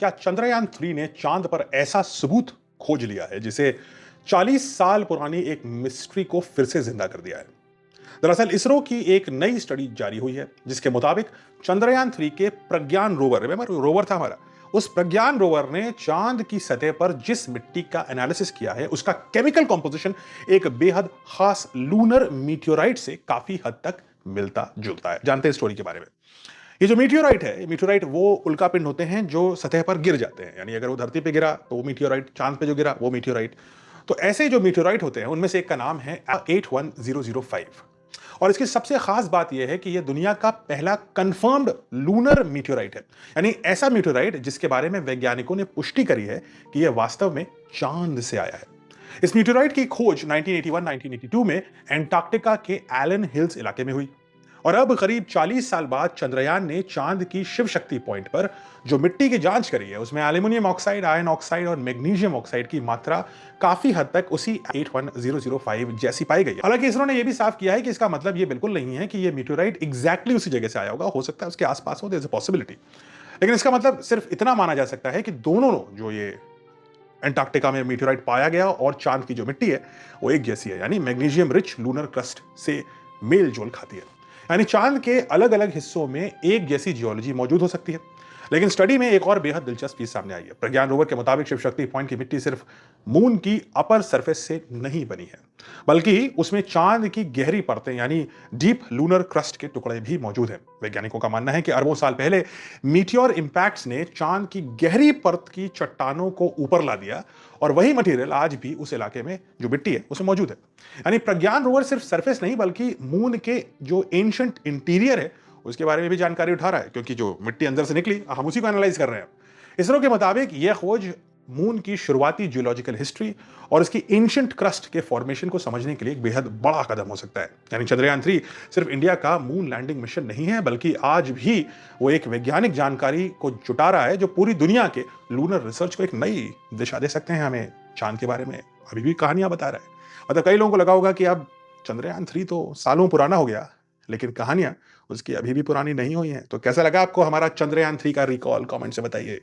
क्या चंद्रयान 3 ने चांद पर ऐसा सबूत खोज लिया है जिसे 40 साल पुरानी एक मिस्ट्री को फिर से जिंदा कर दिया है? दरअसल इसरो की एक नई स्टडी जारी हुई है जिसके मुताबिक चंद्रयान 3 के प्रज्ञान रोवर, रिमेंबर रोवर था हमारा, उस प्रज्ञान रोवर ने चांद की सतह पर जिस मिट्टी का एनालिसिस किया है उसका केमिकल कॉम्पोजिशन एक बेहद खास लूनर मीटियोराइट से काफी हद तक मिलता जुलता है। जानते हैं स्टोरी के बारे में। ये जो मीटियोराइट है, मीटियोराइट वो उल्कापिंड होते हैं जो सतह पर गिर जाते हैं, यानी अगर वो धरती पे गिरा तो वो मीटियोराइट, चांद पे जो गिरा वो मीटियोराइट। तो ऐसे जो मीटियोराइट होते हैं उनमें से एक का नाम है 81005। और इसकी सबसे खास बात यह है कि यह दुनिया का पहला कंफर्म्ड लूनर मीटियोराइट है, यानी ऐसा मीटियोराइट जिसके बारे में वैज्ञानिकों ने पुष्टि करी है कि यह वास्तव में चांद से आया है। इस मीटियोराइट की खोज 1981-1982 में एंटार्क्टिका के एलन हिल्स इलाके में हुई और अब करीब 40 साल बाद चंद्रयान ने चांद की शिव शक्ति पॉइंट पर जो मिट्टी की जांच करी है उसमें एल्यूमिनियम ऑक्साइड, आयरन ऑक्साइड और मैग्नीशियम ऑक्साइड की मात्रा काफी हद तक उसी 81005 जैसी पाई गई। हालांकि इसरो ने यह भी साफ किया है कि इसका मतलब यह बिल्कुल नहीं है कि यह मीटियोराइट एग्जैक्टली उसी जगह से आया होगा, हो सकता है उसके आसपास हो, देयर इज अ पॉसिबिलिटी। लेकिन इसका मतलब सिर्फ इतना माना जा सकता है कि दोनों जो ये एंटार्क्टिका में मीटियोराइट पाया गया और चांद की जो मिट्टी है वो एक जैसी है, यानी मैग्नीशियम रिच लूनर क्रस्ट से मेल जोल खाती है। यानी चांद के अलग अलग हिस्सों में एक जैसी जियोलॉजी मौजूद हो सकती है। लेकिन स्टडी में एक और बेहद दिलचस्प चीज सामने आई है। प्रज्ञान रोवर के मुताबिक शिव शक्ति पॉइंट की मिट्टी सिर्फ मून की अपर सरफेस से नहीं बनी है, बल्कि उसमें चांद की गहरी परतें यानी डीप लूनर क्रस्ट के टुकड़े भी मौजूद हैं। वैज्ञानिकों का मानना है कि अरबों साल पहले मीटियोर इंपैक्ट्स ने चांद की गहरी परत की चट्टानों को ऊपर ला दिया और वही मटेरियल आज भी उस इलाके में जो मिट्टी है उसमें मौजूद है। यानी प्रज्ञान रोवर सिर्फ सरफेस नहीं बल्कि मून के जो एंशिएंट इंटीरियर है उसके बारे में भी जानकारी उठा रहा है, क्योंकि जो मिट्टी अंदर से निकली हम उसी को एनालाइज कर रहे हैं। इसरो के मुताबिक यह खोज मून की शुरुआती जियोलॉजिकल हिस्ट्री और इसकी एंशिएंट क्रस्ट के फॉर्मेशन को समझने के लिए एक बेहद बड़ा कदम हो सकता है। यानी चंद्रयान 3 सिर्फ इंडिया का मून लैंडिंग मिशन नहीं है, बल्कि आज भी वो एक वैज्ञानिक जानकारी को जुटा रहा है जो पूरी दुनिया के लूनर रिसर्च को एक नई दिशा दे सकते हैं। हमें चांद के बारे में अभी भी कहानियां बता रहा है। मतलब कई लोगों को लगा होगा कि अब चंद्रयान 3 तो सालों पुराना हो गया, लेकिन कहानियां उसकी अभी भी पुरानी नहीं हुई हैं। तो कैसा लगा आपको हमारा चंद्रयान 3 का रिकॉल? कमेंट से बताइए।